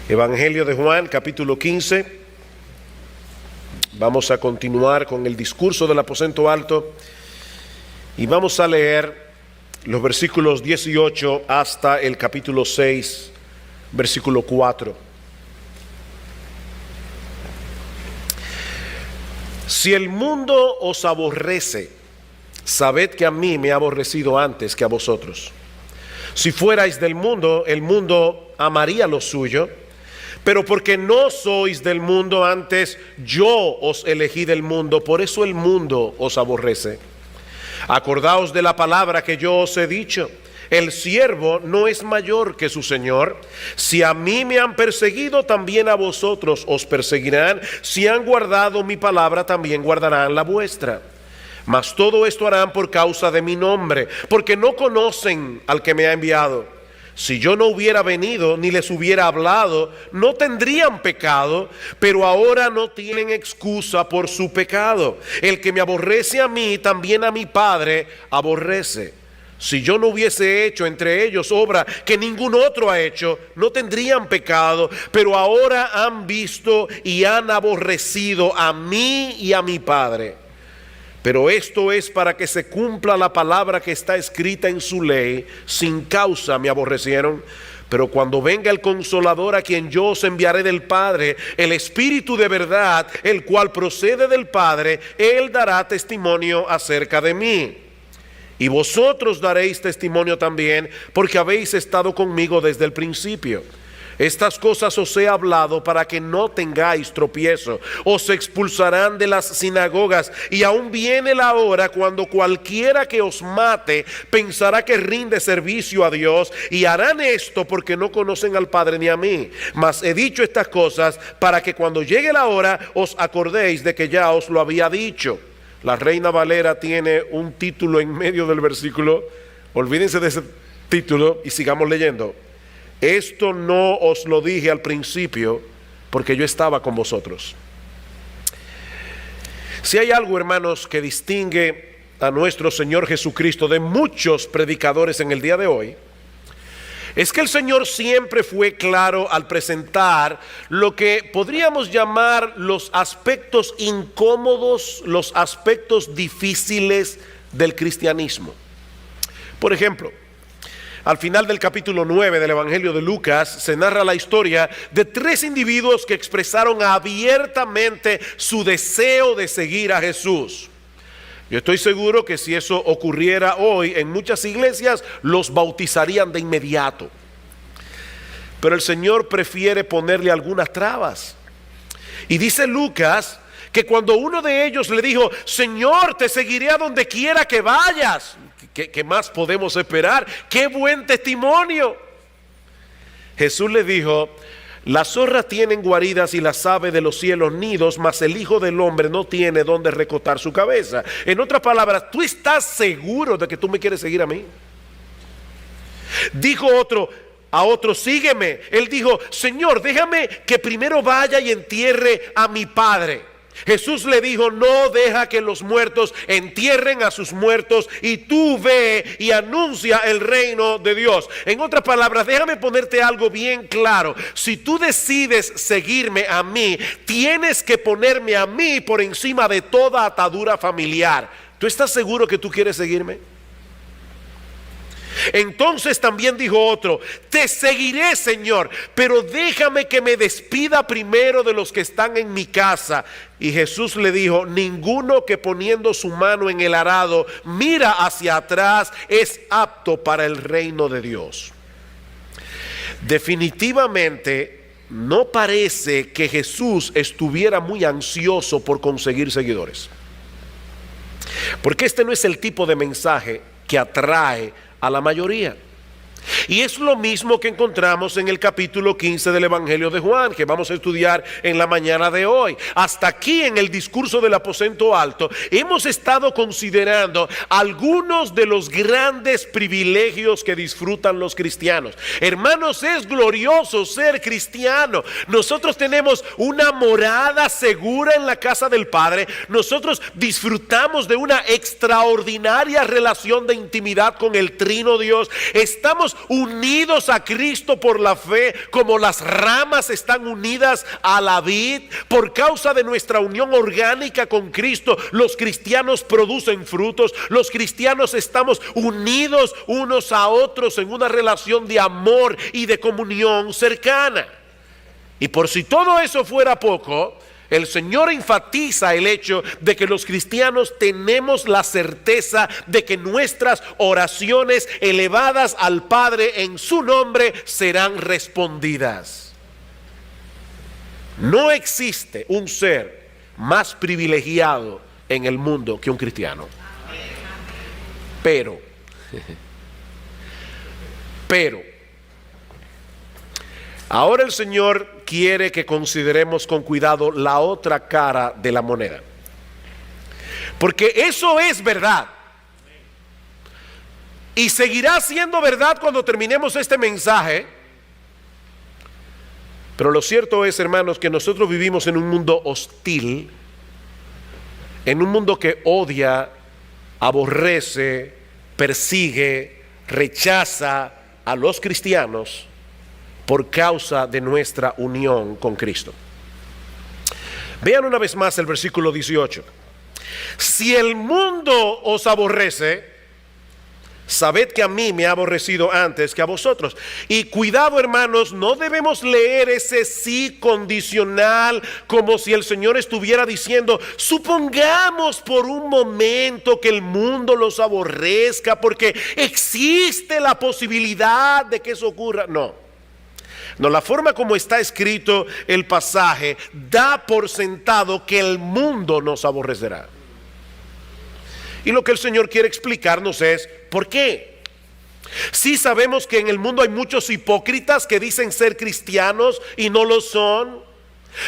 Evangelio de Juan, capítulo 15. Vamos a continuar con el discurso del aposento alto y vamos a leer los versículos 18 hasta el capítulo 6, versículo 4. Si el mundo os aborrece, sabed que a mí me ha aborrecido antes que a vosotros. Si fuerais del mundo, el mundo amaría lo suyo, pero porque no sois del mundo, antes yo os elegí del mundo, por eso el mundo os aborrece. Acordaos de la palabra que yo os he dicho: el siervo no es mayor que su señor. Si a mí me han perseguido, también a vosotros os perseguirán. Si han guardado mi palabra, también guardarán la vuestra. Mas todo esto harán por causa de mi nombre, porque no conocen al que me ha enviado. Si yo no hubiera venido ni les hubiera hablado, no tendrían pecado, pero ahora no tienen excusa por su pecado. El que me aborrece a mí, también a mi Padre aborrece. Si yo no hubiese hecho entre ellos obra que ningún otro ha hecho, no tendrían pecado, pero ahora han visto y han aborrecido a mí y a mi Padre. Pero esto es para que se cumpla la palabra que está escrita en su ley: sin causa me aborrecieron. Pero cuando venga el Consolador, a quien yo os enviaré del Padre, el Espíritu de verdad, el cual procede del Padre, Él dará testimonio acerca de mí. Y vosotros daréis testimonio también, porque habéis estado conmigo desde el principio. Estas cosas os he hablado para que no tengáis tropiezo. Os expulsarán de las sinagogas, y aún viene la hora cuando cualquiera que os mate pensará que rinde servicio a Dios, y harán esto porque no conocen al Padre ni a mí. Mas he dicho estas cosas para que cuando llegue la hora os acordéis de que ya os lo había dicho. La Reina Valera tiene un título en medio del versículo. Olvídense de ese título y sigamos leyendo. Esto no os lo dije al principio, porque yo estaba con vosotros. Si hay algo, hermanos, que distingue a nuestro Señor Jesucristo de muchos predicadores en el día de hoy, es que el Señor siempre fue claro al presentar lo que podríamos llamar los aspectos incómodos, los aspectos difíciles del cristianismo. Por ejemplo, al final del capítulo 9 del Evangelio de Lucas se narra la historia de 3 individuos que expresaron abiertamente su deseo de seguir a Jesús. Yo estoy seguro que si eso ocurriera hoy en muchas iglesias, los bautizarían de inmediato. Pero el Señor prefiere ponerle algunas trabas. Y dice Lucas que cuando uno de ellos le dijo: Señor, te seguiré a donde quiera que vayas. ¿Qué más podemos esperar? ¡Qué buen testimonio! Jesús le dijo: las zorras tienen guaridas y las aves de los cielos nidos, mas el Hijo del Hombre no tiene donde recostar su cabeza. En otras palabras, ¿tú estás seguro de que tú me quieres seguir a mí? Dijo a otro: sígueme. Él dijo: Señor, déjame que primero vaya y entierre a mi padre. Jesús le dijo: no deja que los muertos entierren a sus muertos, y tú ve y anuncia el reino de Dios. En otras palabras, déjame ponerte algo bien claro: si tú decides seguirme a mí, tienes que ponerme a mí por encima de toda atadura familiar. ¿Tú estás seguro que tú quieres seguirme? Entonces también dijo otro: te seguiré, Señor, pero déjame que me despida primero de los que están en mi casa. Y Jesús le dijo: ninguno que poniendo su mano en el arado mira hacia atrás es apto para el reino de Dios. Definitivamente no parece que Jesús estuviera muy ansioso por conseguir seguidores, porque este no es el tipo de mensaje que atrae a la mayoría. Y es lo mismo que encontramos en el capítulo 15 del Evangelio de Juan, que vamos a estudiar en la mañana de hoy. Hasta aquí, en el discurso del aposento alto, hemos estado considerando algunos de los grandes privilegios que disfrutan los cristianos. Hermanos, es glorioso ser cristiano. Nosotros tenemos una morada segura en la casa del Padre. Nosotros disfrutamos de una extraordinaria relación de intimidad con el Trino Dios. Estamos unidos a Cristo por la fe, como las ramas están unidas a la vid. Por causa de nuestra unión orgánica con Cristo, los cristianos producen frutos. Los cristianos estamos unidos unos a otros en una relación de amor y de comunión cercana. Y por si todo eso fuera poco, el Señor enfatiza el hecho de que los cristianos tenemos la certeza de que nuestras oraciones elevadas al Padre en su nombre serán respondidas. No existe un ser más privilegiado en el mundo que un cristiano. Pero, ahora el Señor quiere que consideremos con cuidado la otra cara de la moneda. Porque eso es verdad. Y seguirá siendo verdad cuando terminemos este mensaje. Pero lo cierto es, hermanos, que nosotros vivimos en un mundo hostil, en un mundo que odia, aborrece, persigue, rechaza a los cristianos por causa de nuestra unión con Cristo. Vean una vez más el versículo 18. Si el mundo os aborrece, sabed que a mí me ha aborrecido antes que a vosotros. Y cuidado, hermanos, no debemos leer ese sí condicional como si el Señor estuviera diciendo: supongamos por un momento que el mundo los aborrezca, porque existe la posibilidad de que eso ocurra. No, la forma como está escrito el pasaje da por sentado que el mundo nos aborrecerá. Y lo que el Señor quiere explicarnos es ¿por qué? Sí sabemos que en el mundo hay muchos hipócritas que dicen ser cristianos y no lo son.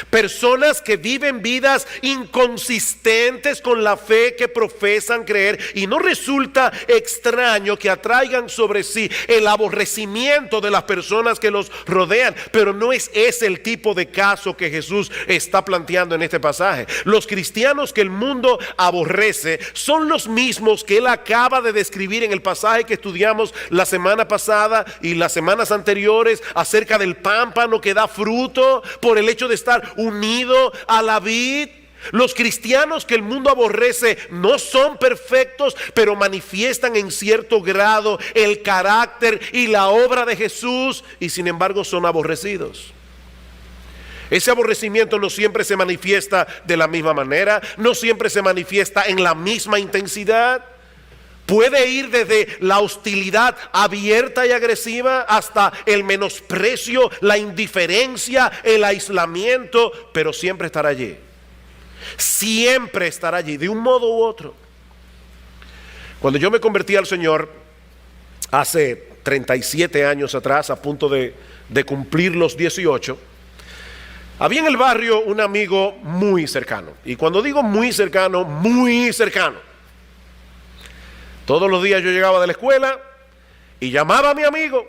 Personas que viven vidas inconsistentes con la fe que profesan creer, y no resulta extraño que atraigan sobre sí el aborrecimiento de las personas que los rodean. Pero no es ese el tipo de caso que Jesús está planteando en este pasaje. Los cristianos que el mundo aborrece son los mismos que él acaba de describir en el pasaje que estudiamos la semana pasada y las semanas anteriores acerca del pámpano que da fruto por el hecho de estar unido a la vid. Los cristianos que el mundo aborrece no son perfectos, pero manifiestan en cierto grado el carácter y la obra de Jesús, y sin embargo son aborrecidos. Ese aborrecimiento no siempre se manifiesta de la misma manera, no siempre se manifiesta en la misma intensidad. Puede ir desde la hostilidad abierta y agresiva hasta el menosprecio, la indiferencia, el aislamiento, pero siempre estará allí. Siempre estará allí, de un modo u otro. Cuando yo me convertí al Señor hace 37 años atrás, a punto de cumplir los 18, había en el barrio un amigo muy cercano. Y cuando digo muy cercano, muy cercano. Todos los días yo llegaba de la escuela y llamaba a mi amigo.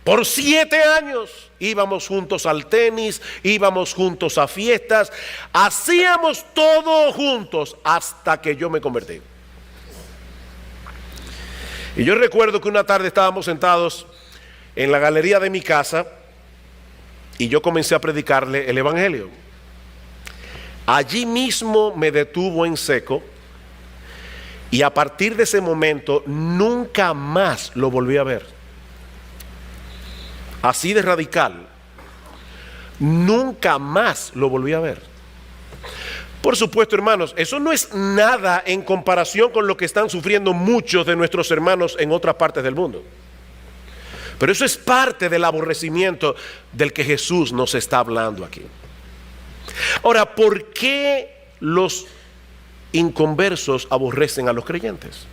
Por 7 años íbamos juntos al tenis, íbamos juntos a fiestas, hacíamos todo juntos hasta que yo me convertí. Y yo recuerdo que una tarde estábamos sentados en la galería de mi casa y yo comencé a predicarle el evangelio. Allí mismo me detuvo en seco. Y a partir de ese momento nunca más lo volví a ver. Así de radical. Nunca más lo volví a ver. Por supuesto, hermanos, eso no es nada en comparación con lo que están sufriendo muchos de nuestros hermanos en otras partes del mundo. Pero eso es parte del aborrecimiento del que Jesús nos está hablando aquí. Ahora, ¿por qué los inconversos aborrecen a los creyentes?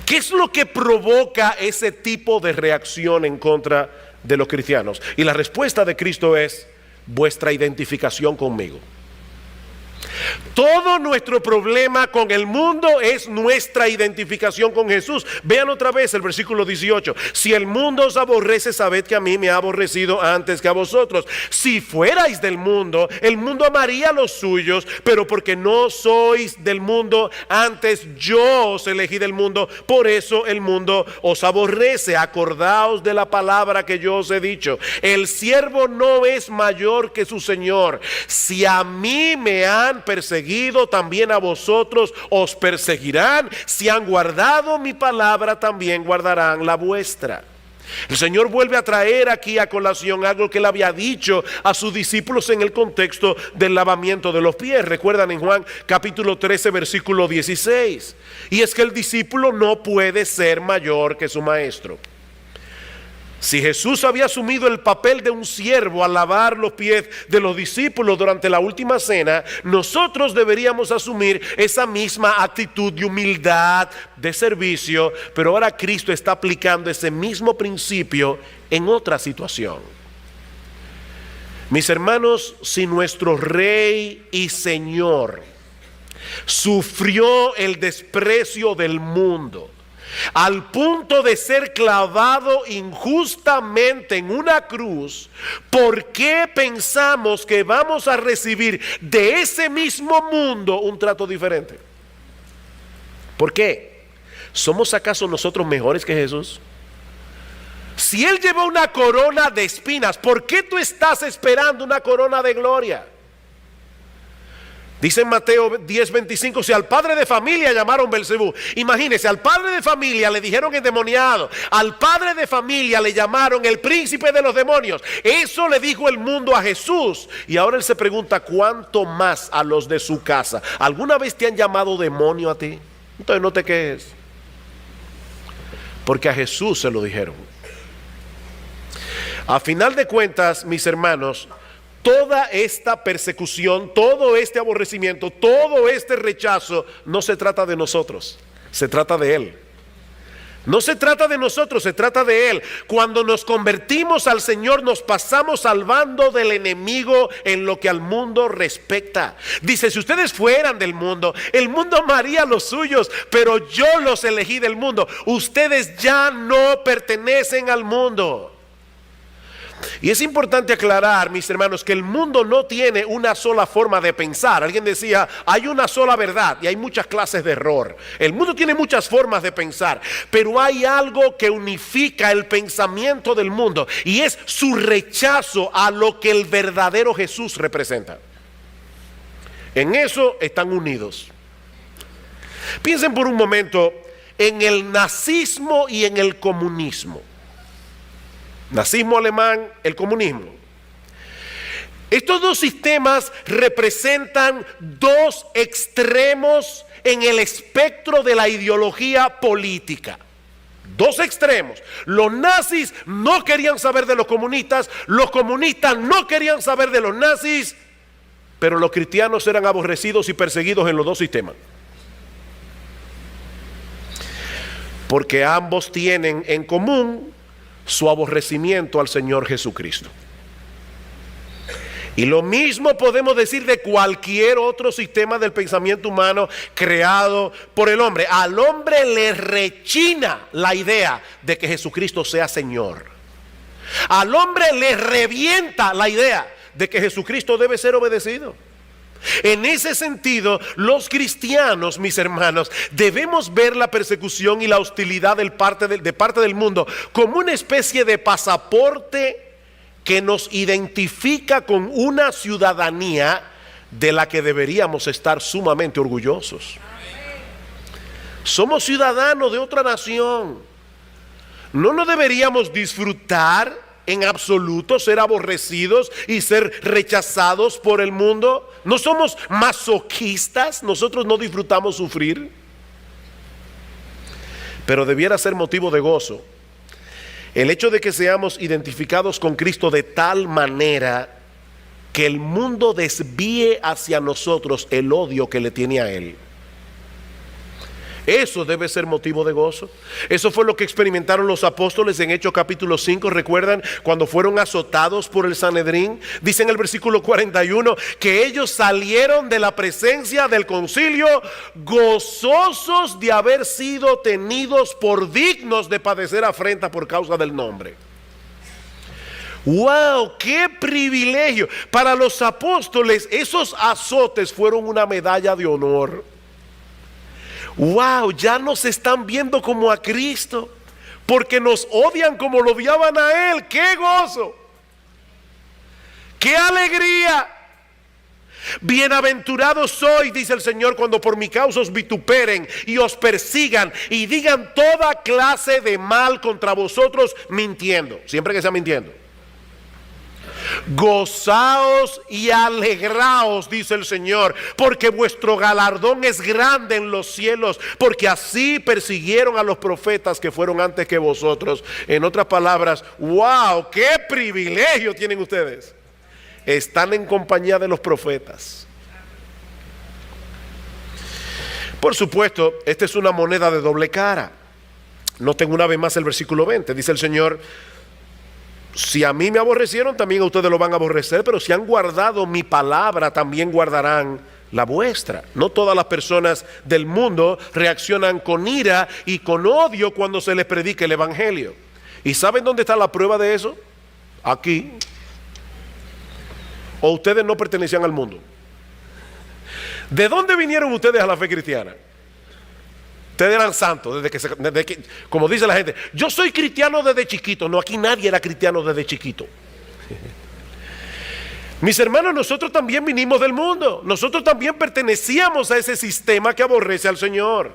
¿Qué es lo que provoca ese tipo de reacción en contra de los cristianos? Y la respuesta de Cristo es: vuestra identificación conmigo. Todo nuestro problema con el mundo es nuestra identificación con Jesús. Vean otra vez el versículo 18. Si el mundo os aborrece, sabed que a mí me ha aborrecido antes que a vosotros. Si fuerais del mundo, el mundo amaría a los suyos, pero porque no sois del mundo, antes yo os elegí del mundo, por eso el mundo os aborrece. Acordaos de la palabra que yo os he dicho. El siervo no es mayor que su Señor. Si a mí me han perseguido, también a vosotros os perseguirán. Si han guardado mi palabra, también guardarán la vuestra. El Señor vuelve a traer aquí a colación algo que él había dicho a sus discípulos en el contexto del lavamiento de los pies. Recuerdan en Juan capítulo 13 versículo 16. Y es que el discípulo no puede ser mayor que su maestro. Si Jesús había asumido el papel de un siervo al lavar los pies de los discípulos durante la última cena, nosotros deberíamos asumir esa misma actitud de humildad, de servicio, pero ahora Cristo está aplicando ese mismo principio en otra situación. Mis hermanos, si nuestro Rey y Señor sufrió el desprecio del mundo, al punto de ser clavado injustamente en una cruz, ¿por qué pensamos que vamos a recibir de ese mismo mundo un trato diferente? ¿Por qué? ¿Somos acaso nosotros mejores que Jesús? Si Él llevó una corona de espinas, ¿por qué tú estás esperando una corona de gloria? Dice en Mateo 10:25, si al padre de familia llamaron Belcebú, imagínense, al padre de familia le dijeron endemoniado, al padre de familia le llamaron el príncipe de los demonios. Eso le dijo el mundo a Jesús. Y ahora él se pregunta, ¿cuánto más a los de su casa? ¿Alguna vez te han llamado demonio a ti? Entonces no te quejes, porque a Jesús se lo dijeron. A final de cuentas, mis hermanos, toda esta persecución, todo este aborrecimiento, todo este rechazo, no se trata de nosotros, se trata de Él. No se trata de nosotros, se trata de Él. Cuando nos convertimos al Señor, nos pasamos salvando del enemigo en lo que al mundo respecta. Dice, si ustedes fueran del mundo, el mundo amaría a los suyos, pero yo los elegí del mundo. Ustedes ya no pertenecen al mundo. Y es importante aclarar, mis hermanos, que el mundo no tiene una sola forma de pensar. Alguien decía, hay una sola verdad y hay muchas clases de error. El mundo tiene muchas formas de pensar, pero hay algo que unifica el pensamiento del mundo y es su rechazo a lo que el verdadero Jesús representa. En eso están unidos. Piensen por un momento en el nazismo y en el comunismo. Nazismo alemán, el comunismo. Estos dos sistemas representan dos extremos en el espectro de la ideología política. Dos extremos. Los nazis no querían saber de los comunistas no querían saber de los nazis, pero los cristianos eran aborrecidos y perseguidos en los dos sistemas. Porque ambos tienen en común su aborrecimiento al Señor Jesucristo. Y lo mismo podemos decir de cualquier otro sistema del pensamiento humano creado por el hombre. Al hombre le rechina la idea de que Jesucristo sea Señor. Al hombre le revienta la idea de que Jesucristo debe ser obedecido. En ese sentido, los cristianos, mis hermanos, debemos ver la persecución y la hostilidad de parte del mundo como una especie de pasaporte que nos identifica con una ciudadanía de la que deberíamos estar sumamente orgullosos. Somos ciudadanos de otra nación. ¿No nos deberíamos disfrutar en absoluto ser aborrecidos y ser rechazados por el mundo? ¿No somos masoquistas? ¿Nosotros no disfrutamos sufrir? Pero debiera ser motivo de gozo el hecho de que seamos identificados con Cristo de tal manera que el mundo desvíe hacia nosotros el odio que le tiene a Él. Eso debe ser motivo de gozo. Eso fue lo que experimentaron los apóstoles en Hechos capítulo 5. ¿Recuerdan cuando fueron azotados por el Sanedrín? Dice en el versículo 41 que ellos salieron de la presencia del concilio gozosos de haber sido tenidos por dignos de padecer afrenta por causa del nombre. ¡Wow! ¡Qué privilegio! Para los apóstoles esos azotes fueron una medalla de honor. ¡Wow! Ya nos están viendo como a Cristo, porque nos odian como lo odiaban a Él. ¡Qué gozo! ¡Qué alegría! Bienaventurados sois, dice el Señor, cuando por mi causa os vituperen y os persigan y digan toda clase de mal contra vosotros mintiendo, siempre que sea mintiendo. Gozaos y alegraos, dice el Señor, porque vuestro galardón es grande en los cielos, porque así persiguieron a los profetas que fueron antes que vosotros. En otras palabras, wow, qué privilegio tienen ustedes. Están en compañía de los profetas. Por supuesto, esta es una moneda de doble cara. Noten una vez más el versículo 20, dice el Señor: si a mí me aborrecieron, también a ustedes lo van a aborrecer, pero si han guardado mi palabra, también guardarán la vuestra. No todas las personas del mundo reaccionan con ira y con odio cuando se les predica el evangelio. ¿Y saben dónde está la prueba de eso? Aquí. ¿O ustedes no pertenecían al mundo? ¿De dónde vinieron ustedes a la fe cristiana? Ustedes eran santos desde que, como dice la gente, yo soy cristiano desde chiquito. No, aquí nadie era cristiano desde chiquito. Mis hermanos, nosotros también vinimos del mundo. Nosotros también pertenecíamos a ese sistema que aborrece al Señor.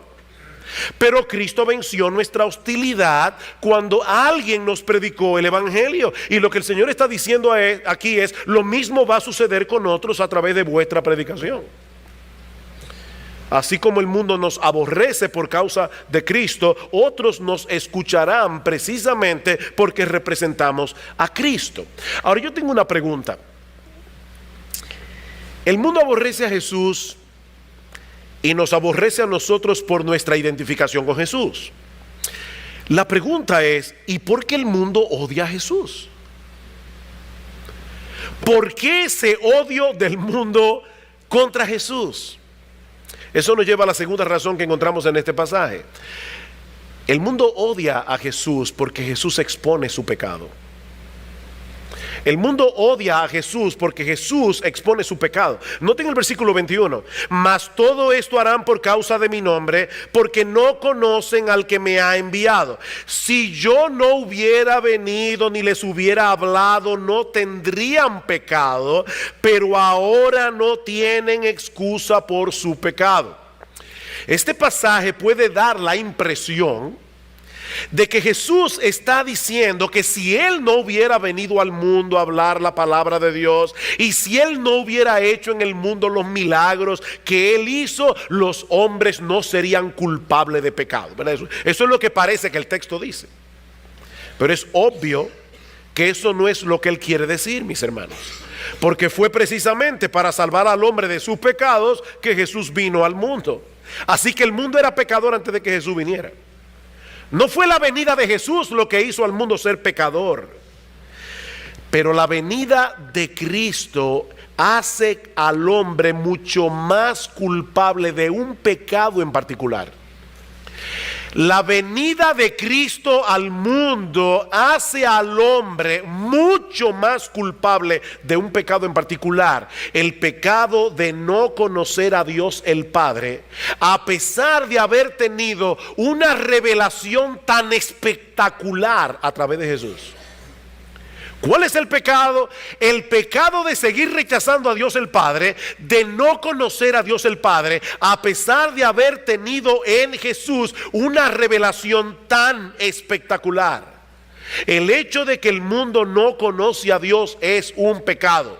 Pero Cristo venció nuestra hostilidad cuando alguien nos predicó el evangelio. Y lo que el Señor está diciendo aquí es: lo mismo va a suceder con otros a través de vuestra predicación. Así como el mundo nos aborrece por causa de Cristo, otros nos escucharán precisamente porque representamos a Cristo. Ahora yo tengo una pregunta. El mundo aborrece a Jesús y nos aborrece a nosotros por nuestra identificación con Jesús. La pregunta es: ¿y por qué el mundo odia a Jesús? ¿Por qué ese odio del mundo contra Jesús? Eso nos lleva a la segunda razón que encontramos en este pasaje. El mundo odia a Jesús porque Jesús expone su pecado. El mundo odia a Jesús porque Jesús expone su pecado. Noten el versículo 21. Mas todo esto harán por causa de mi nombre, porque no conocen al que me ha enviado. Si yo no hubiera venido ni les hubiera hablado, no tendrían pecado, pero ahora no tienen excusa por su pecado. Este pasaje puede dar la impresión de que Jesús está diciendo que si Él no hubiera venido al mundo a hablar la palabra de Dios, y si Él no hubiera hecho en el mundo los milagros que Él hizo, los hombres no serían culpables de pecado. Eso es lo que parece que el texto dice. Pero es obvio que eso no es lo que Él quiere decir, mis hermanos. Porque fue precisamente para salvar al hombre de sus pecados que Jesús vino al mundo. Así que el mundo era pecador antes de que Jesús viniera. No fue la venida de Jesús lo que hizo al mundo ser pecador, pero la venida de Cristo hace al hombre mucho más culpable de un pecado en particular. La venida de Cristo al mundo hace al hombre mucho más culpable de un pecado en particular, el pecado de no conocer a Dios el Padre, a pesar de haber tenido una revelación tan espectacular a través de Jesús. ¿Cuál es el pecado? El pecado de seguir rechazando a Dios el Padre, de no conocer a Dios el Padre, a pesar de haber tenido en Jesús una revelación tan espectacular. El hecho de que el mundo no conoce a Dios es un pecado.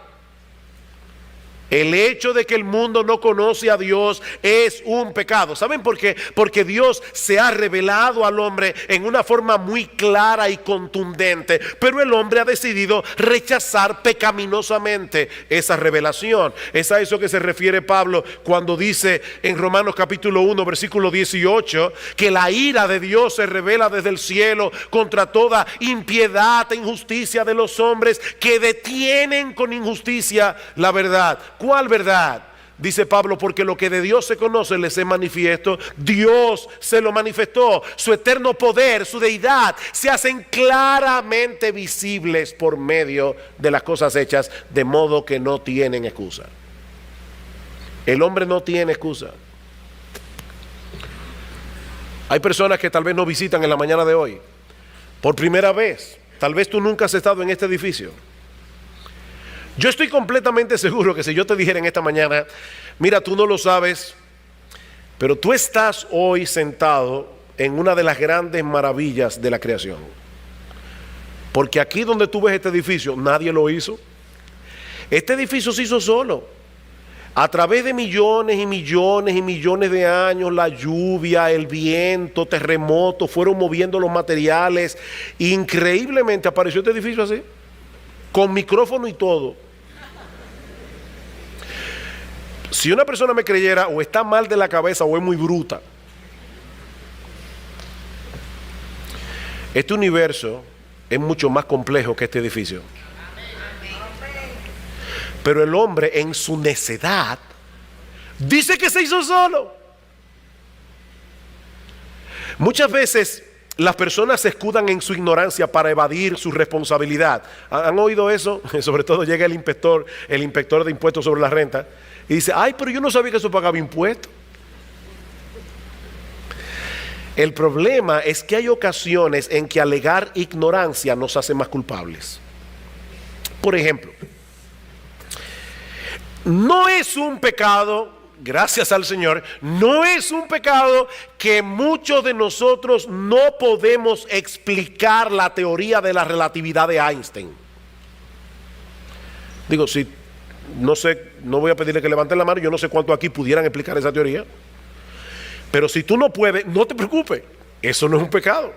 El hecho de que el mundo no conoce a Dios es un pecado. ¿Saben por qué? Porque Dios se ha revelado al hombre en una forma muy clara y contundente, pero el hombre ha decidido rechazar pecaminosamente esa revelación. Es a eso que se refiere Pablo cuando dice en Romanos capítulo 1 versículo 18 que la ira de Dios se revela desde el cielo contra toda impiedad e injusticia de los hombres que detienen con injusticia la verdad. ¿Cuál verdad? Dice Pablo, porque lo que de Dios se conoce les es manifiesto, Dios se lo manifestó, su eterno poder, su deidad, se hacen claramente visibles por medio de las cosas hechas, de modo que no tienen excusa. El hombre no tiene excusa. Hay personas que tal vez nos visitan en la mañana de hoy, por primera vez. Tal vez tú nunca has estado en este edificio. Yo estoy completamente seguro que si yo te dijera en esta mañana, mira, tú no lo sabes, pero tú estás hoy sentado en una de las grandes maravillas de la creación. Porque aquí donde tú ves este edificio, nadie lo hizo. Este edificio se hizo solo. A través de millones y millones y millones de años, la lluvia, el viento, terremotos, fueron moviendo los materiales. Increíblemente apareció este edificio así, con micrófono y todo. Si una persona me creyera, o está mal de la cabeza o es muy bruta. Este universo es mucho más complejo que este edificio. Pero el hombre en su necedad dice que se hizo solo. Muchas veces las personas se escudan en su ignorancia para evadir su responsabilidad. ¿Han oído eso? Sobre todo llega el inspector de impuestos sobre la renta y dice, ay, pero yo no sabía que eso pagaba impuestos. El problema es que hay ocasiones en que alegar ignorancia nos hace más culpables. Por ejemplo, no es un pecado, gracias al Señor, no es un pecado que muchos de nosotros no podemos explicar la teoría de la relatividad de Einstein. Digo, si no sé, no voy a pedirle que levanten la mano, yo no sé cuántos aquí pudieran explicar esa teoría. Pero si tú no puedes, no te preocupes, eso no es un pecado.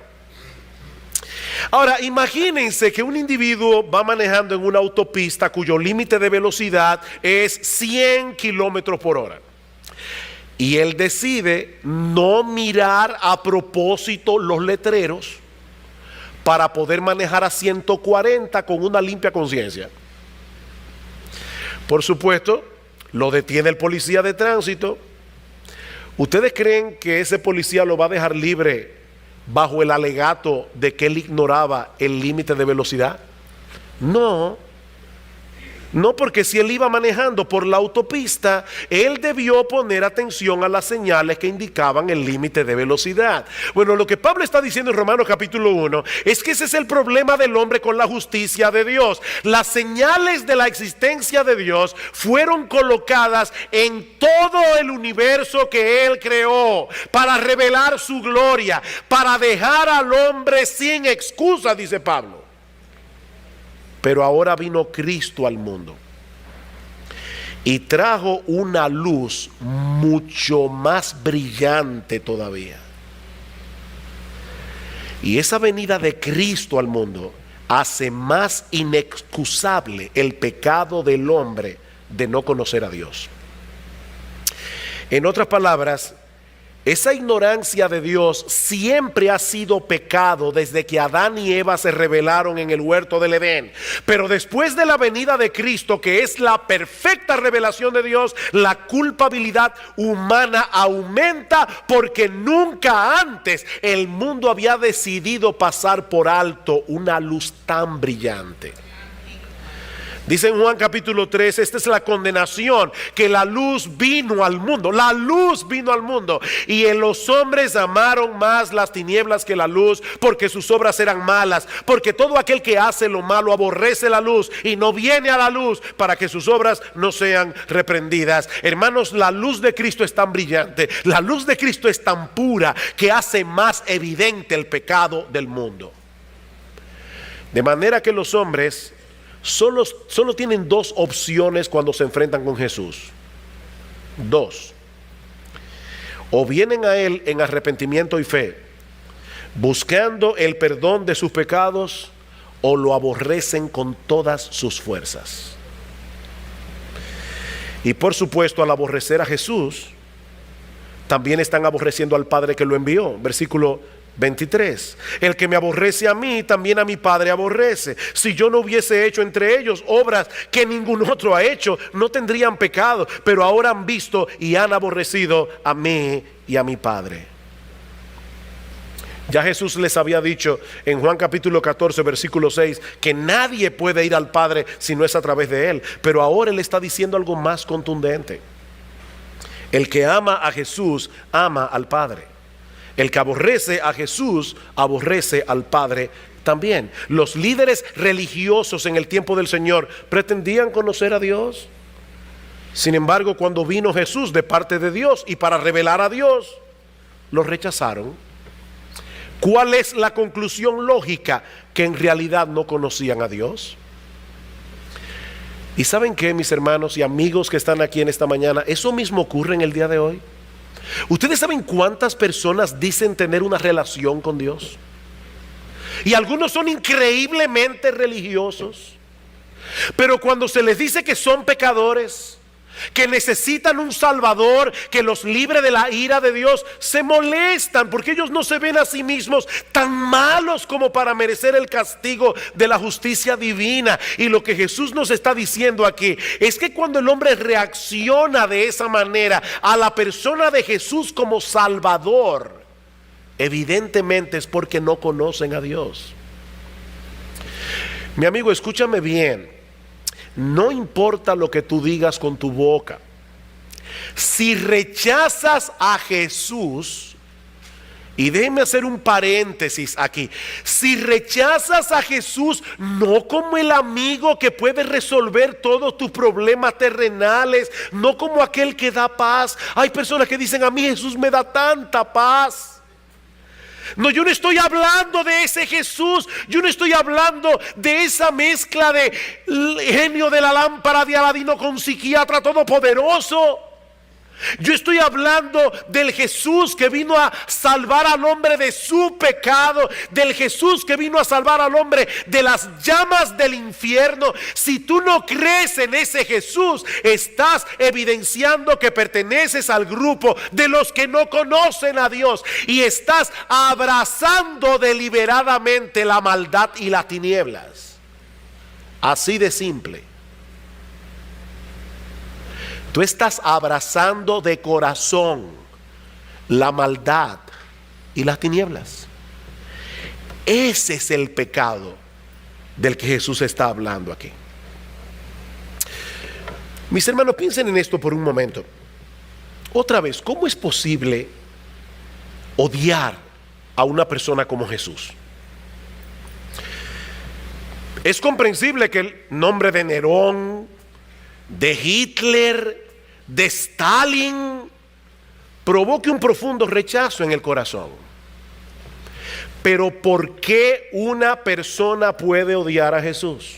Ahora, imagínense que un individuo va manejando en una autopista cuyo límite de velocidad es 100 kilómetros por hora. Y él decide no mirar a propósito los letreros para poder manejar a 140 con una limpia conciencia. Por supuesto, lo detiene el policía de tránsito. ¿Ustedes creen que ese policía lo va a dejar libre bajo el alegato de que él ignoraba el límite de velocidad? No, porque si él iba manejando por la autopista, él debió poner atención a las señales que indicaban el límite de velocidad. Bueno, lo que Pablo está diciendo en Romanos capítulo 1 es que ese es el problema del hombre con la justicia de Dios. Las señales de la existencia de Dios fueron colocadas en todo el universo que Él creó para revelar su gloria, para dejar al hombre sin excusa, dice Pablo. Pero ahora vino Cristo al mundo y trajo una luz mucho más brillante todavía. Y esa venida de Cristo al mundo hace más inexcusable el pecado del hombre de no conocer a Dios. En otras palabras, esa ignorancia de Dios siempre ha sido pecado desde que Adán y Eva se rebelaron en el huerto del Edén. Pero después de la venida de Cristo, que es la perfecta revelación de Dios, la culpabilidad humana aumenta porque nunca antes el mundo había decidido pasar por alto una luz tan brillante. Dice en Juan capítulo 3, esta es la condenación, que la luz vino al mundo, la luz vino al mundo, y en los hombres amaron más las tinieblas que la luz, porque sus obras eran malas, porque todo aquel que hace lo malo aborrece la luz y no viene a la luz para que sus obras no sean reprendidas. Hermanos, la luz de Cristo es tan brillante, la luz de Cristo es tan pura que hace más evidente el pecado del mundo. De manera que los hombres solo tienen dos opciones cuando se enfrentan con Jesús. Dos. O vienen a Él en arrepentimiento y fe, buscando el perdón de sus pecados, o lo aborrecen con todas sus fuerzas. Y por supuesto, al aborrecer a Jesús, también están aborreciendo al Padre que lo envió. Versículo 23. El que me aborrece a mí, también a mi Padre aborrece. Si yo no hubiese hecho entre ellos obras que ningún otro ha hecho, no tendrían pecado, pero ahora han visto y han aborrecido a mí y a mi Padre. Ya Jesús les había dicho en Juan capítulo 14 versículo 6 que nadie puede ir al Padre si no es a través de Él. Pero ahora Él está diciendo algo más contundente. El que ama a Jesús ama al Padre. El que aborrece a Jesús aborrece al Padre también. Los líderes religiosos en el tiempo del Señor pretendían conocer a Dios. Sin embargo, cuando vino Jesús de parte de Dios y para revelar a Dios, lo rechazaron. ¿Cuál es la conclusión lógica? Que en realidad no conocían a Dios. ¿Y saben qué, mis hermanos y amigos que están aquí en esta mañana? Eso mismo ocurre en el día de hoy. ¿Ustedes saben cuántas personas dicen tener una relación con Dios? Y algunos son increíblemente religiosos. Pero cuando se les dice que son pecadores, que necesitan un Salvador que los libre de la ira de Dios, se molestan porque ellos no se ven a sí mismos tan malos como para merecer el castigo de la justicia divina. Y lo que Jesús nos está diciendo aquí es que cuando el hombre reacciona de esa manera a la persona de Jesús como Salvador, evidentemente es porque no conocen a Dios. Mi amigo, escúchame bien. No importa lo que tú digas con tu boca. Si rechazas a Jesús, y déjeme hacer un paréntesis aquí. Si rechazas a Jesús, no como el amigo que puede resolver todos tus problemas terrenales, no como aquel que da paz. Hay personas que dicen: a mí Jesús me da tanta paz. No, yo no estoy hablando de ese Jesús. Yo no estoy hablando de esa mezcla de genio de la lámpara de Aladino con psiquiatra todopoderoso. Yo estoy hablando del Jesús que vino a salvar al hombre de su pecado, del Jesús que vino a salvar al hombre de las llamas del infierno. Si tú no crees en ese Jesús, estás evidenciando que perteneces al grupo de los que no conocen a Dios y estás abrazando deliberadamente la maldad y las tinieblas. Así de simple. Tú estás abrazando de corazón la maldad y las tinieblas. Ese es el pecado del que Jesús está hablando aquí. Mis hermanos, piensen en esto por un momento. Otra vez, ¿cómo es posible odiar a una persona como Jesús? Es comprensible que el nombre de Nerón, de Hitler, de Stalin provoque un profundo rechazo en el corazón. Pero ¿por qué una persona puede odiar a Jesús?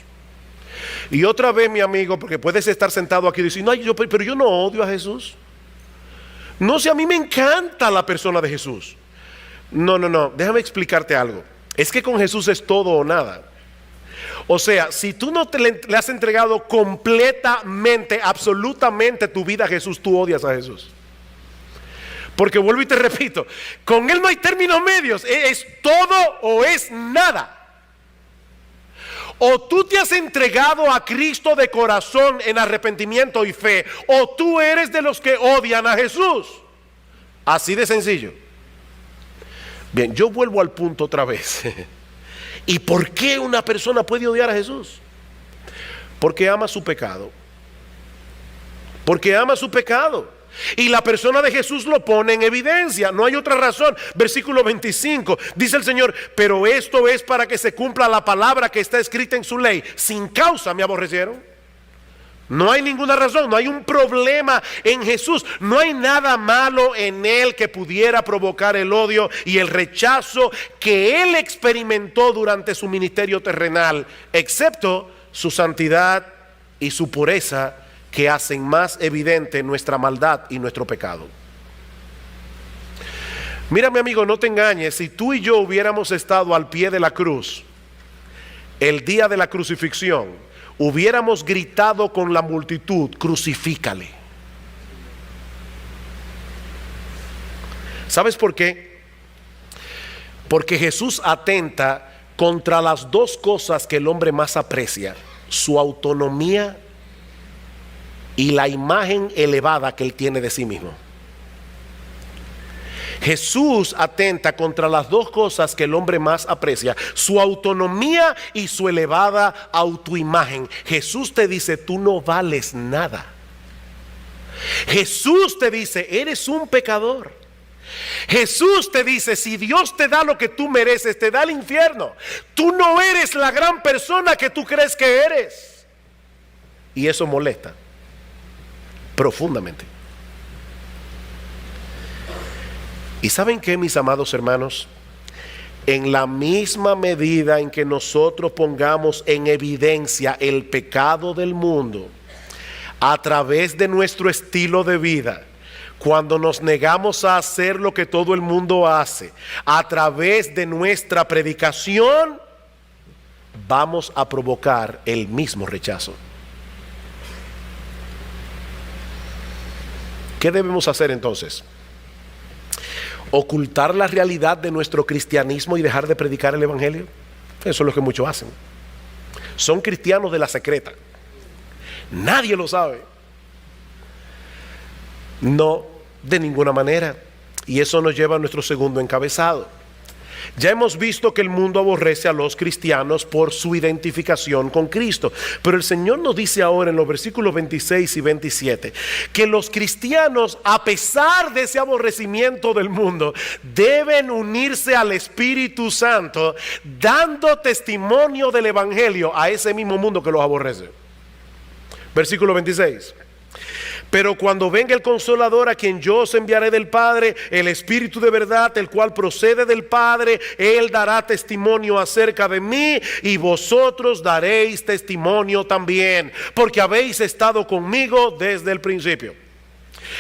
Y otra vez, mi amigo, porque puedes estar sentado aquí y decir: no, pero yo no odio a Jesús. No sé, a mí me encanta la persona de Jesús. No, déjame explicarte algo. Es que con Jesús es todo o nada. O sea, si tú no le has entregado completamente, absolutamente tu vida a Jesús, tú odias a Jesús. Porque vuelvo y te repito, con Él no hay términos medios, es todo o es nada. O tú te has entregado a Cristo de corazón en arrepentimiento y fe, o tú eres de los que odian a Jesús. Así de sencillo. Bien, yo vuelvo al punto otra vez. ¿Y por qué una persona puede odiar a Jesús? Porque ama su pecado. Porque ama su pecado. Y la persona de Jesús lo pone en evidencia. No hay otra razón. Versículo 25. Dice el Señor: pero esto es para que se cumpla la palabra que está escrita en su ley. Sin causa me aborrecieron. No hay ninguna razón, no hay un problema en Jesús. No hay nada malo en Él que pudiera provocar el odio y el rechazo que Él experimentó durante su ministerio terrenal, excepto su santidad y su pureza que hacen más evidente nuestra maldad y nuestro pecado. Mira, mi amigo, no te engañes, si tú y yo hubiéramos estado al pie de la cruz el día de la crucifixión, hubiéramos gritado con la multitud: crucifícale. ¿Sabes por qué? Porque Jesús atenta contra las dos cosas que el hombre más aprecia: su autonomía y la imagen elevada que él tiene de sí mismo. Jesús atenta contra las dos cosas que el hombre más aprecia: su autonomía y su elevada autoimagen. Jesús te dice: tú no vales nada. Jesús te dice: eres un pecador. Jesús te dice: si Dios te da lo que tú mereces, te da el infierno. Tú no eres la gran persona que tú crees que eres. Y eso molesta profundamente. ¿Y saben qué, mis amados hermanos? En la misma medida en que nosotros pongamos en evidencia el pecado del mundo a través de nuestro estilo de vida, cuando nos negamos a hacer lo que todo el mundo hace, a través de nuestra predicación, vamos a provocar el mismo rechazo. ¿Qué debemos hacer entonces? ¿Ocultar la realidad de nuestro cristianismo y dejar de predicar el evangelio? Eso es lo que muchos hacen. Son cristianos de la secreta. Nadie lo sabe. No, de ninguna manera. Y eso nos lleva a nuestro segundo encabezado. Ya hemos visto que el mundo aborrece a los cristianos por su identificación con Cristo. Pero el Señor nos dice ahora en los versículos 26 y 27 que los cristianos, a pesar de ese aborrecimiento del mundo, deben unirse al Espíritu Santo, dando testimonio del evangelio a ese mismo mundo que los aborrece. Versículo 26. Pero cuando venga el Consolador, a quien yo os enviaré del Padre, el Espíritu de verdad, el cual procede del Padre, Él dará testimonio acerca de mí, y vosotros daréis testimonio también, porque habéis estado conmigo desde el principio.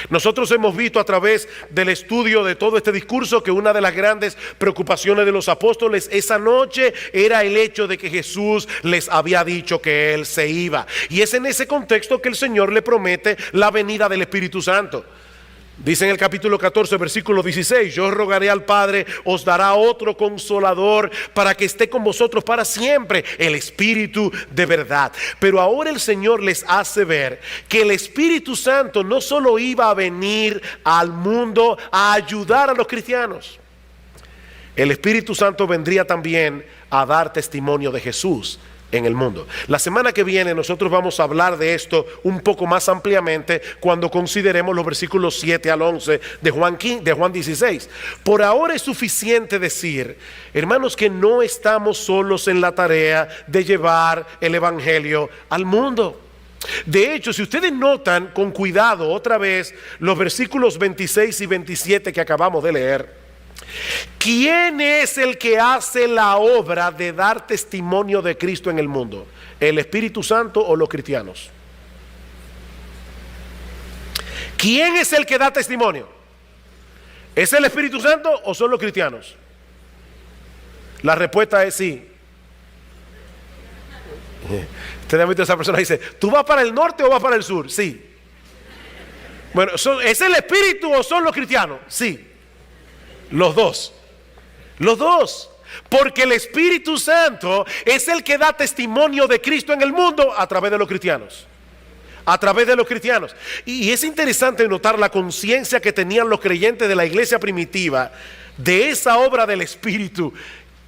Nosotros hemos visto a través del estudio de todo este discurso que una de las grandes preocupaciones de los apóstoles esa noche era el hecho de que Jesús les había dicho que Él se iba. Y es en ese contexto que el Señor le promete la venida del Espíritu Santo. Dice en el capítulo 14, versículo 16: yo rogaré al Padre, os dará otro Consolador para que esté con vosotros para siempre, el Espíritu de verdad. Pero ahora el Señor les hace ver que el Espíritu Santo no solo iba a venir al mundo a ayudar a los cristianos. El Espíritu Santo vendría también a dar testimonio de Jesús en el mundo. La semana que viene nosotros vamos a hablar de esto un poco más ampliamente cuando consideremos los versículos 7 al 11 de Juan 16. Por ahora es suficiente decir, hermanos, que no estamos solos en la tarea de llevar el evangelio al mundo. De hecho, si ustedes notan con cuidado otra vez los versículos 26 y 27 que acabamos de leer, ¿quién es el que hace la obra de dar testimonio de Cristo en el mundo? ¿El Espíritu Santo o los cristianos? ¿Quién es el que da testimonio? ¿Es el Espíritu Santo o son los cristianos? La respuesta es sí. Ustedes han visto a esa persona que dice: ¿tú vas para el norte o vas para el sur? Sí. Bueno, ¿es el Espíritu o son los cristianos? Sí. Los dos. Los dos. Porque el Espíritu Santo es el que da testimonio de Cristo en el mundo a través de los cristianos. A través de los cristianos. Y es interesante notar la conciencia que tenían los creyentes de la iglesia primitiva de esa obra del Espíritu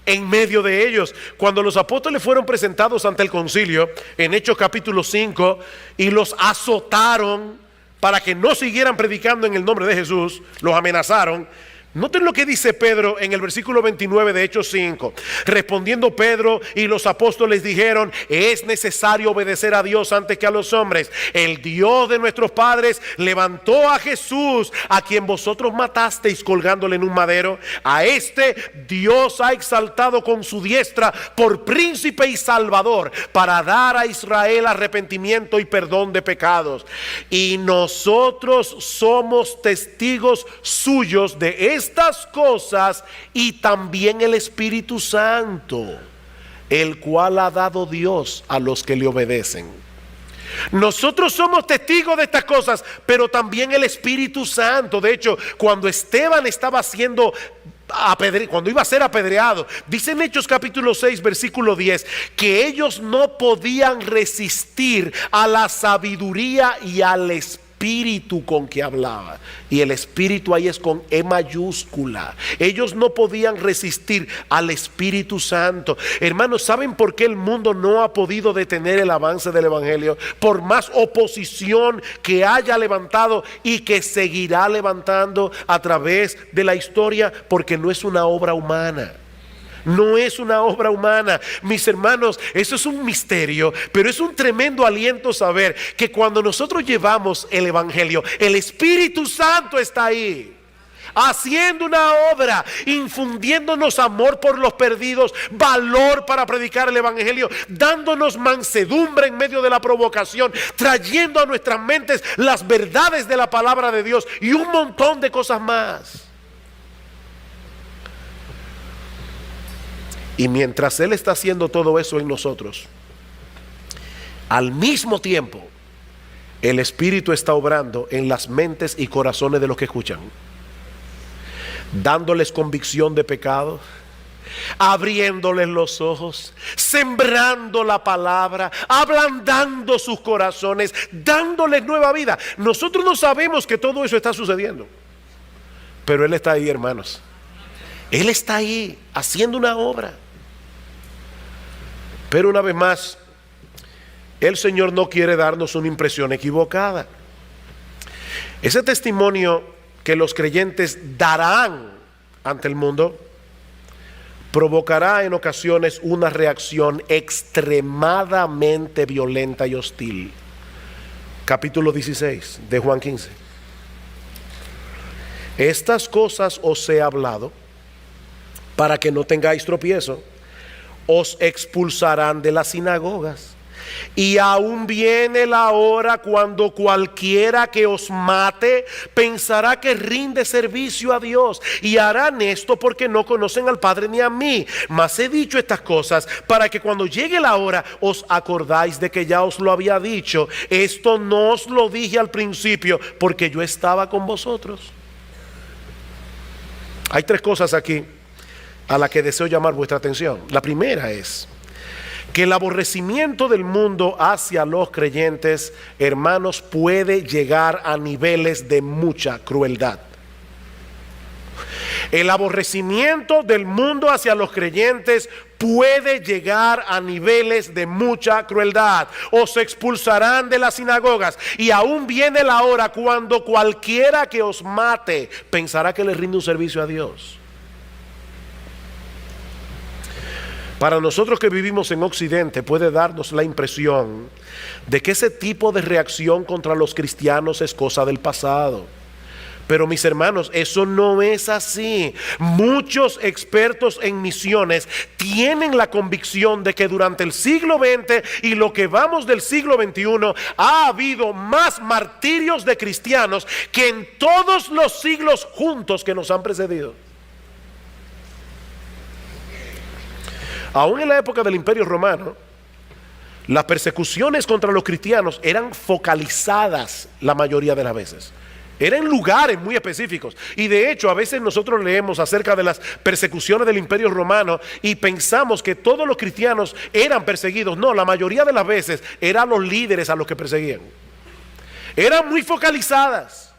en medio de ellos. Cuando los apóstoles fueron presentados ante el concilio en Hechos capítulo 5 y los azotaron para que no siguieran predicando en el nombre de Jesús, los amenazaron. Noten lo que dice Pedro en el versículo 29 de Hechos 5. Respondiendo Pedro y los apóstoles dijeron: es necesario obedecer a Dios antes que a los hombres. El Dios de nuestros padres levantó a Jesús, a quien vosotros matasteis colgándole en un madero. A este Dios ha exaltado con su diestra por príncipe y salvador, para dar a Israel arrepentimiento y perdón de pecados. Y nosotros somos testigos suyos de estas cosas, y también el Espíritu Santo, el cual ha dado Dios a los que le obedecen. Nosotros somos testigos de estas cosas, pero también el Espíritu Santo. De hecho, cuando Esteban estaba cuando iba a ser apedreado, dice en Hechos capítulo 6 versículo 10 que ellos no podían resistir a la sabiduría y al espíritu con que hablaba. Y el espíritu ahí es con E mayúscula. Ellos no podían resistir al Espíritu Santo. Hermanos, ¿saben por qué el mundo no ha podido detener el avance del evangelio? Por más oposición que haya levantado y que seguirá levantando a través de la historia, porque no es una obra humana. No es una obra humana, mis hermanos. Eso es un misterio, pero es un tremendo aliento saber que cuando nosotros llevamos el evangelio, el Espíritu Santo está ahí, haciendo una obra, infundiéndonos amor por los perdidos, valor para predicar el evangelio, dándonos mansedumbre en medio de la provocación, trayendo a nuestras mentes las verdades de la palabra de Dios y un montón de cosas más. Y mientras Él está haciendo todo eso en nosotros, al mismo tiempo el Espíritu está obrando en las mentes y corazones de los que escuchan, dándoles convicción de pecado, abriéndoles los ojos, sembrando la palabra, ablandando sus corazones, dándoles nueva vida. Nosotros no sabemos que todo eso está sucediendo, pero Él está ahí, hermanos. Él está ahí haciendo una obra. Pero una vez más, el Señor no quiere darnos una impresión equivocada. Ese testimonio que los creyentes darán ante el mundo provocará en ocasiones una reacción extremadamente violenta y hostil. Capítulo 16 de Juan 15. Estas cosas os he hablado para que no tengáis tropiezo. Os expulsarán de las sinagogas, y aún viene la hora cuando cualquiera que os mate pensará que rinde servicio a Dios, y harán esto porque no conocen al Padre ni a mí. Mas he dicho estas cosas para que cuando llegue la hora os acordáis de que ya os lo había dicho. Esto no os lo dije al principio porque yo estaba con vosotros. Hay tres cosas aquí a la que deseo llamar vuestra atención. La primera es que el aborrecimiento del mundo hacia los creyentes, hermanos, puede llegar a niveles de mucha crueldad. El aborrecimiento del mundo hacia los creyentes puede llegar a niveles de mucha crueldad. Os expulsarán de las sinagogas, y aún viene la hora cuando cualquiera que os mate pensará que le rinde un servicio a Dios. Para nosotros que vivimos en Occidente puede darnos la impresión de que ese tipo de reacción contra los cristianos es cosa del pasado. Pero mis hermanos, eso no es así. Muchos expertos en misiones tienen la convicción de que durante el siglo XX y lo que vamos del siglo XXI ha habido más martirios de cristianos que en todos los siglos juntos que nos han precedido. Aún en la época del Imperio Romano, las persecuciones contra los cristianos eran focalizadas la mayoría de las veces. Eran lugares muy específicos. Y de hecho, a veces nosotros leemos acerca de las persecuciones del Imperio Romano y pensamos que todos los cristianos eran perseguidos. No, la mayoría de las veces eran los líderes a los que perseguían. Eran muy focalizadas.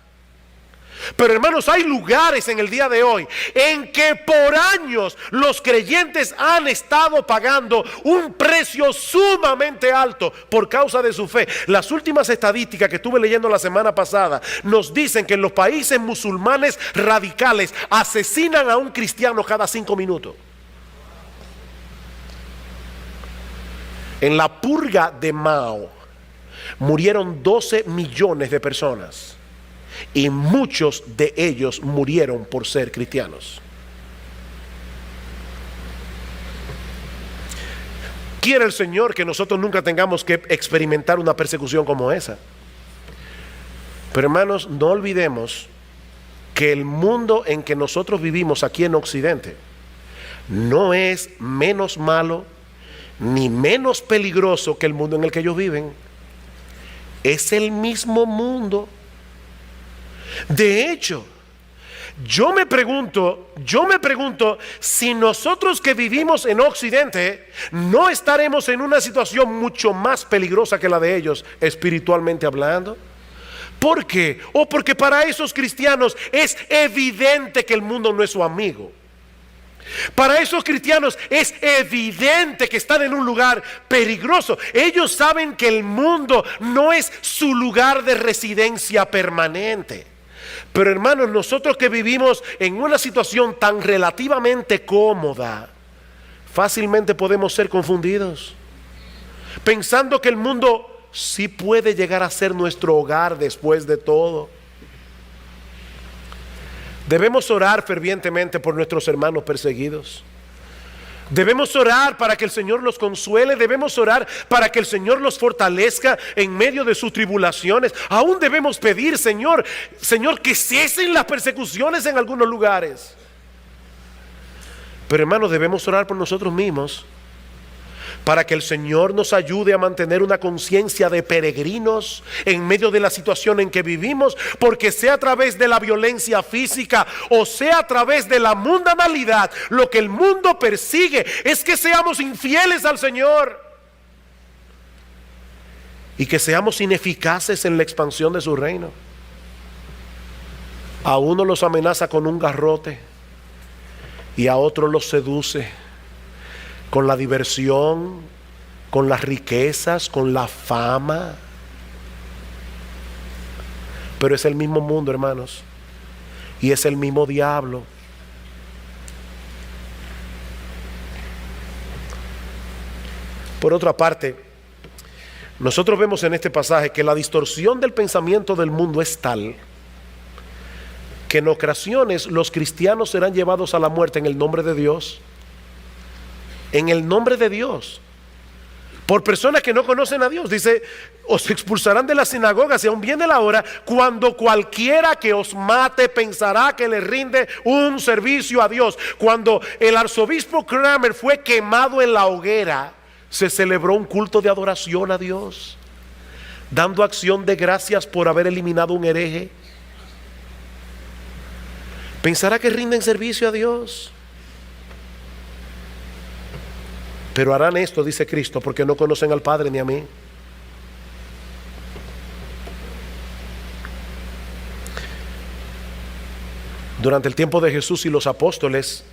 Pero hermanos, hay lugares en el día de hoy en que por años los creyentes han estado pagando un precio sumamente alto por causa de su fe. Las últimas estadísticas que estuve leyendo la semana pasada nos dicen que en los países musulmanes radicales asesinan a un cristiano cada 5 minutos. En la purga de Mao murieron 12 millones de personas. Y muchos de ellos murieron por ser cristianos. Quiere el Señor que nosotros nunca tengamos que experimentar una persecución como esa. Pero hermanos, no olvidemos que el mundo en que nosotros vivimos aquí en Occidente no es menos malo ni menos peligroso que el mundo en el que ellos viven. Es el mismo mundo. De hecho, yo me pregunto si nosotros que vivimos en Occidente no estaremos en una situación mucho más peligrosa que la de ellos, espiritualmente hablando. ¿Por qué? Porque para esos cristianos es evidente que el mundo no es su amigo. Para esos cristianos es evidente que están en un lugar peligroso. Ellos saben que el mundo no es su lugar de residencia permanente. Pero hermanos, nosotros que vivimos en una situación tan relativamente cómoda, fácilmente podemos ser confundidos, pensando que el mundo sí puede llegar a ser nuestro hogar después de todo. Debemos orar fervientemente por nuestros hermanos perseguidos. Debemos orar para que el Señor los consuele. Debemos orar para que el Señor los fortalezca en medio de sus tribulaciones. Aún debemos pedir, Señor, que cesen las persecuciones en algunos lugares. Pero hermanos, debemos orar por nosotros mismos, para que el Señor nos ayude a mantener una conciencia de peregrinos en medio de la situación en que vivimos, porque sea a través de la violencia física o sea a través de la mundanalidad, lo que el mundo persigue es que seamos infieles al Señor y que seamos ineficaces en la expansión de su reino. A uno los amenaza con un garrote y a otro los seduce con la diversión, con las riquezas, con la fama. Pero es el mismo mundo, hermanos, y es el mismo diablo. Por otra parte, nosotros vemos en este pasaje que la distorsión del pensamiento del mundo es tal que en ocasiones los cristianos serán llevados a la muerte en el nombre de Dios. En el nombre de Dios, por personas que no conocen a Dios. Dice, os expulsarán de las sinagogas y aún viene la hora cuando cualquiera que os mate pensará que le rinde un servicio a Dios. Cuando el arzobispo Cranmer fue quemado en la hoguera, se celebró un culto de adoración a Dios, dando acción de gracias por haber eliminado un hereje. Pensará que rinden servicio a Dios. Pero harán esto, dice Cristo, porque no conocen al Padre ni a mí. Durante el tiempo de Jesús y los apóstoles,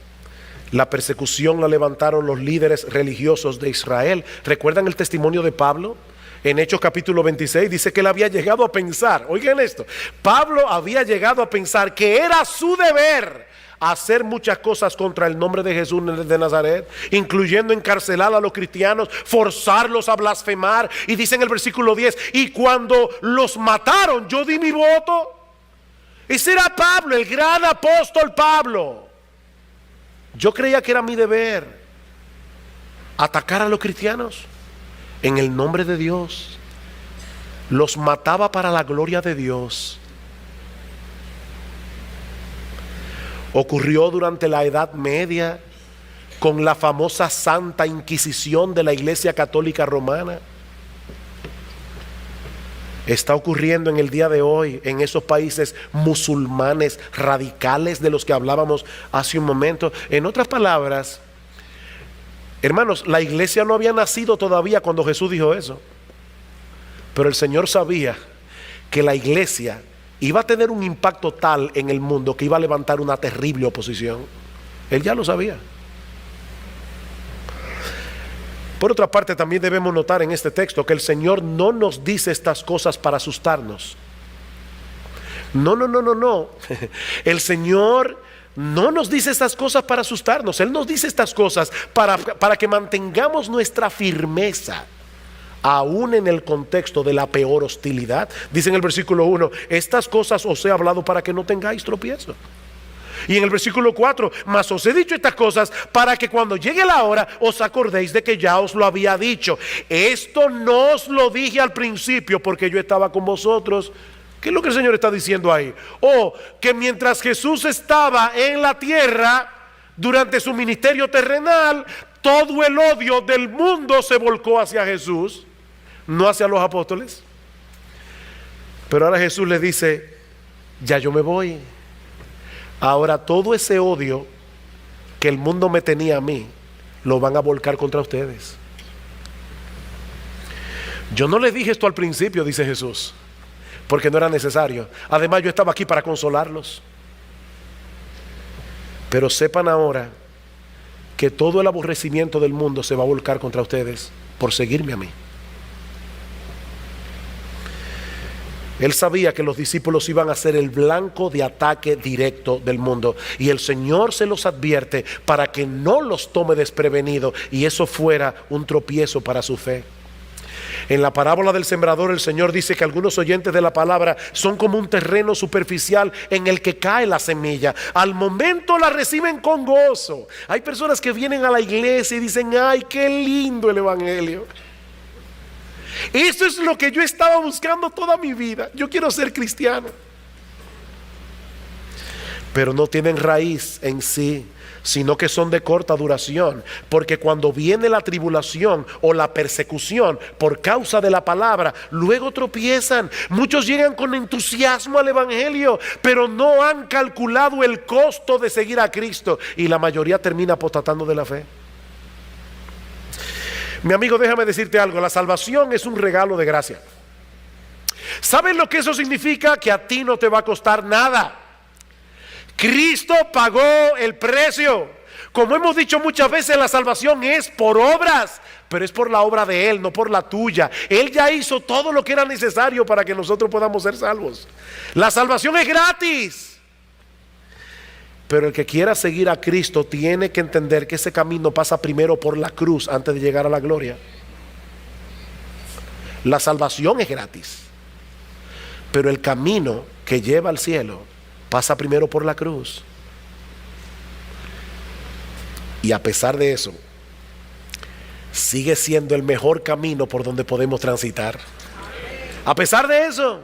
la persecución la levantaron los líderes religiosos de Israel. ¿Recuerdan el testimonio de Pablo? En Hechos capítulo 26 dice que él había llegado a pensar, oigan esto, Pablo había llegado a pensar que era su deber hacer muchas cosas contra el nombre de Jesús de Nazaret, incluyendo encarcelar a los cristianos, forzarlos a blasfemar. Y dice en el versículo 10, y cuando los mataron, yo di mi voto. Ese era Pablo, el gran apóstol Pablo. Yo creía que era mi deber atacar a los cristianos en el nombre de Dios. Los mataba para la gloria de Dios. Ocurrió durante la Edad Media con la famosa Santa Inquisición de la Iglesia Católica Romana. Está ocurriendo en el día de hoy en esos países musulmanes radicales de los que hablábamos hace un momento. En otras palabras, hermanos, la iglesia no había nacido todavía cuando Jesús dijo eso, pero el Señor sabía que la iglesia iba a tener un impacto tal en el mundo que iba a levantar una terrible oposición. Él ya lo sabía. Por otra parte, también debemos notar en este texto que el Señor no nos dice estas cosas para asustarnos. No. El Señor no nos dice estas cosas para asustarnos. Él nos dice estas cosas para que mantengamos nuestra firmeza, aún en el contexto de la peor hostilidad. Dice en el versículo 1, estas cosas os he hablado para que no tengáis tropiezo. Y en el versículo 4, mas os he dicho estas cosas para que cuando llegue la hora os acordéis de que ya os lo había dicho. Esto no os lo dije al principio porque yo estaba con vosotros. ¿Qué es lo que el Señor está diciendo ahí? Que mientras Jesús estaba en la tierra, durante su ministerio terrenal, todo el odio del mundo se volcó hacia Jesús, no hacia los apóstoles. Pero ahora Jesús les dice, ya yo me voy. Ahora todo ese odio que el mundo me tenía a mí, lo van a volcar contra ustedes. Yo no les dije esto al principio, dice Jesús, porque no era necesario. Además, yo estaba aquí para consolarlos. Pero sepan ahora que todo el aborrecimiento del mundo se va a volcar contra ustedes por seguirme a mí. Él sabía que los discípulos iban a ser el blanco de ataque directo del mundo, y el Señor se los advierte para que no los tome desprevenido y eso fuera un tropiezo para su fe. En la parábola del sembrador, el Señor dice que algunos oyentes de la palabra son como un terreno superficial en el que cae la semilla. Al momento la reciben con gozo. Hay personas que vienen a la iglesia y dicen, ay, qué lindo el evangelio. Eso es lo que yo estaba buscando toda mi vida. Yo quiero ser cristiano. Pero no tienen raíz en sí, sino que son de corta duración. Porque cuando viene la tribulación o la persecución por causa de la palabra, luego tropiezan. Muchos llegan con entusiasmo al evangelio, pero no han calculado el costo de seguir a Cristo, y la mayoría termina apostatando de la fe. Mi amigo, déjame decirte algo. La salvación es un regalo de gracia. ¿Sabes lo que eso significa? Que a ti no te va a costar nada. Cristo pagó el precio. Como hemos dicho muchas veces, la salvación es por obras, pero es por la obra de Él, no por la tuya. Él ya hizo todo lo que era necesario para que nosotros podamos ser salvos. La salvación es gratis. Pero el que quiera seguir a Cristo tiene que entender que ese camino pasa primero por la cruz antes de llegar a la gloria. La salvación es gratis, pero el camino que lleva al cielo pasa primero por la cruz. Y a pesar de eso, sigue siendo el mejor camino por donde podemos transitar. A pesar de eso.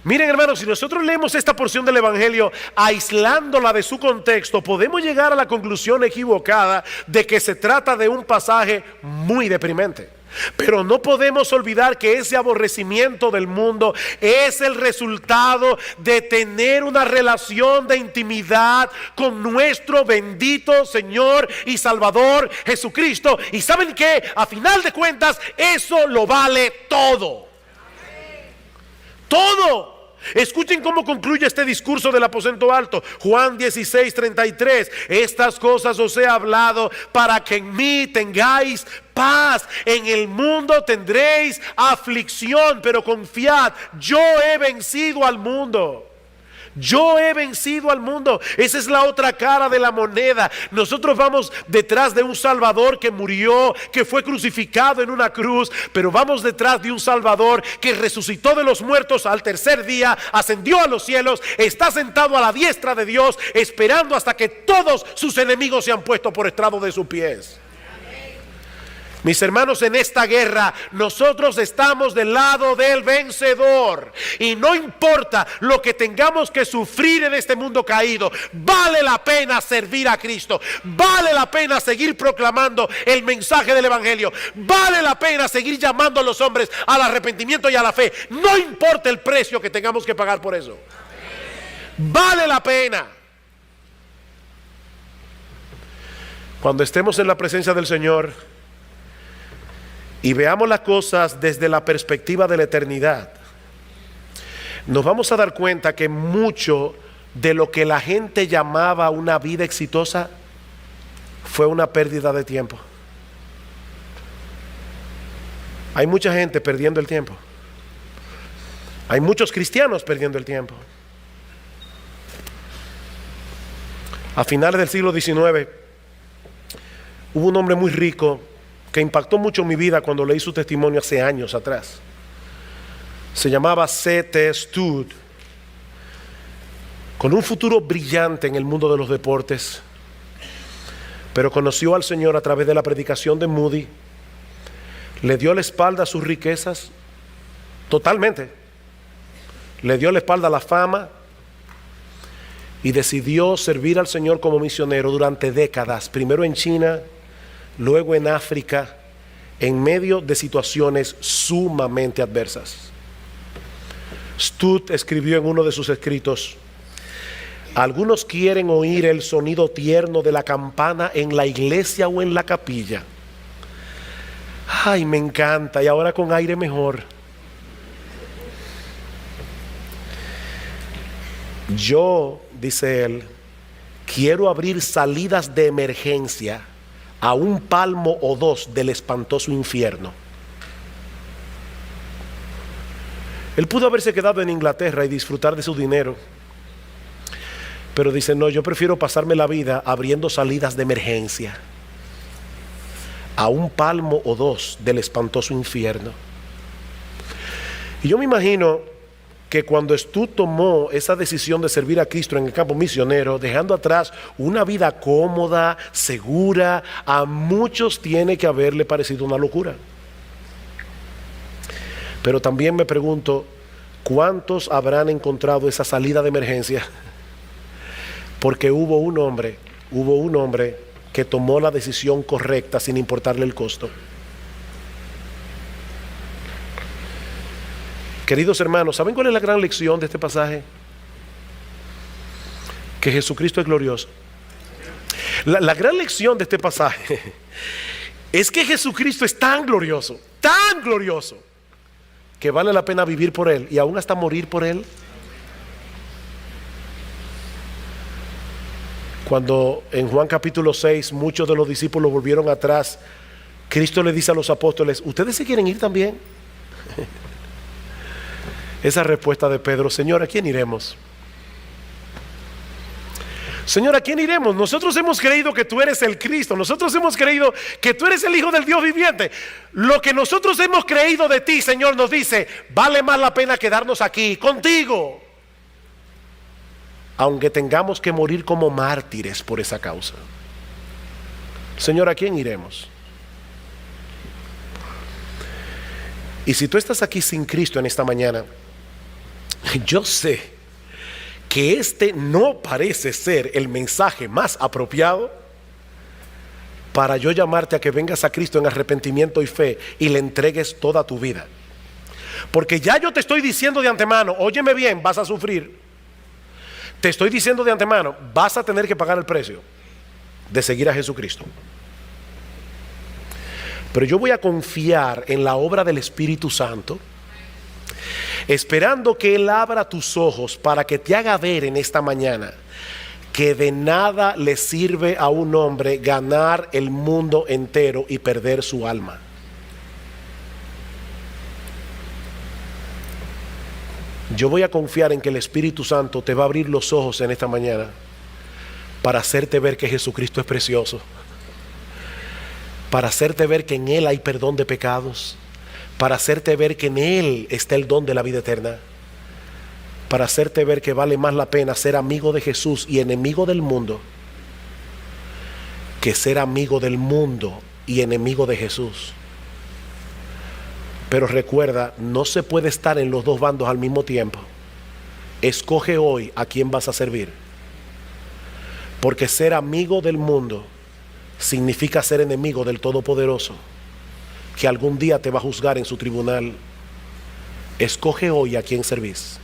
Miren, hermanos, si nosotros leemos esta porción del evangelio aislándola de su contexto, podemos llegar a la conclusión equivocada de que se trata de un pasaje muy deprimente. Pero no podemos olvidar que ese aborrecimiento del mundo es el resultado de tener una relación de intimidad con nuestro bendito Señor y Salvador Jesucristo. Y ¿saben qué? A final de cuentas, eso lo vale todo. Todo. Escuchen cómo concluye este discurso del aposento alto. Juan 16:33. Estas cosas os he hablado para que en mí tengáis paz. En el mundo tendréis aflicción, pero confiad, yo he vencido al mundo. Yo he vencido al mundo. Esa es la otra cara de la moneda. Nosotros vamos detrás de un Salvador que murió, que fue crucificado en una cruz, pero vamos detrás de un Salvador que resucitó de los muertos al tercer día, ascendió a los cielos, está sentado a la diestra de Dios, esperando hasta que todos sus enemigos sean puestos por estrado de sus pies. Mis hermanos, en esta guerra nosotros estamos del lado del vencedor, y no importa lo que tengamos que sufrir en este mundo caído, vale la pena servir a Cristo, vale la pena seguir proclamando el mensaje del evangelio, vale la pena seguir llamando a los hombres al arrepentimiento y a la fe, no importa el precio que tengamos que pagar por eso. Vale la pena. Cuando estemos en la presencia del Señor y veamos las cosas desde la perspectiva de la eternidad, nos vamos a dar cuenta que mucho de lo que la gente llamaba una vida exitosa fue una pérdida de tiempo. Hay mucha gente perdiendo el tiempo. Hay muchos cristianos perdiendo el tiempo. A finales del siglo XIX hubo un hombre muy rico que impactó mucho mi vida cuando leí su testimonio hace años atrás. Se llamaba C.T. Studd, con un futuro brillante en el mundo de los deportes, pero conoció al Señor a través de la predicación de Moody. Le dio la espalda a sus riquezas totalmente, le dio la espalda a la fama y decidió servir al Señor como misionero durante décadas, primero en China, luego en África, en medio de situaciones sumamente adversas. Studd escribió en uno de sus escritos: algunos quieren oír el sonido tierno de la campana en la iglesia o en la capilla. Ay, me encanta, y ahora con aire mejor. Yo, dice él, quiero abrir salidas de emergencia a un palmo o dos del espantoso infierno. Él pudo haberse quedado en Inglaterra y disfrutar de su dinero, pero dice: no, yo prefiero pasarme la vida abriendo salidas de emergencia a un palmo o dos del espantoso infierno. Y yo me imagino que cuando Studd tomó esa decisión de servir a Cristo en el campo misionero, dejando atrás una vida cómoda, segura, a muchos tiene que haberle parecido una locura. Pero también me pregunto, ¿cuántos habrán encontrado esa salida de emergencia? Porque hubo un hombre que tomó la decisión correcta sin importarle el costo. Queridos hermanos, ¿saben cuál es la gran lección de este pasaje? Que Jesucristo es glorioso. La gran lección de este pasaje es que Jesucristo es tan glorioso, que vale la pena vivir por Él y aún hasta morir por Él. Cuando en Juan capítulo 6 muchos de los discípulos volvieron atrás, Cristo le dice a los apóstoles: ¿ustedes se quieren ir también? Esa respuesta de Pedro: Señor, ¿a quién iremos? Señor, ¿a quién iremos? Nosotros hemos creído que tú eres el Cristo. Nosotros hemos creído que tú eres el Hijo del Dios viviente. Lo que nosotros hemos creído de ti, Señor, nos dice: vale más la pena quedarnos aquí contigo, aunque tengamos que morir como mártires por esa causa. Señor, ¿a quién iremos? Y si tú estás aquí sin Cristo en esta mañana, yo sé que este no parece ser el mensaje más apropiado para yo llamarte a que vengas a Cristo en arrepentimiento y fe y le entregues toda tu vida. Porque ya yo te estoy diciendo de antemano, óyeme bien, vas a sufrir. Te estoy diciendo de antemano, vas a tener que pagar el precio de seguir a Jesucristo. Pero yo voy a confiar en la obra del Espíritu Santo, esperando que Él abra tus ojos para que te haga ver en esta mañana que de nada le sirve a un hombre ganar el mundo entero y perder su alma. Yo voy a confiar en que el Espíritu Santo te va a abrir los ojos en esta mañana para hacerte ver que Jesucristo es precioso, para hacerte ver que en Él hay perdón de pecados, para hacerte ver que en Él está el don de la vida eterna, para hacerte ver que vale más la pena ser amigo de Jesús y enemigo del mundo que ser amigo del mundo y enemigo de Jesús. Pero recuerda, no se puede estar en los dos bandos al mismo tiempo. Escoge hoy a quién vas a servir, porque ser amigo del mundo significa ser enemigo del Todopoderoso, que algún día te va a juzgar en su tribunal. Escoge hoy a quién servís.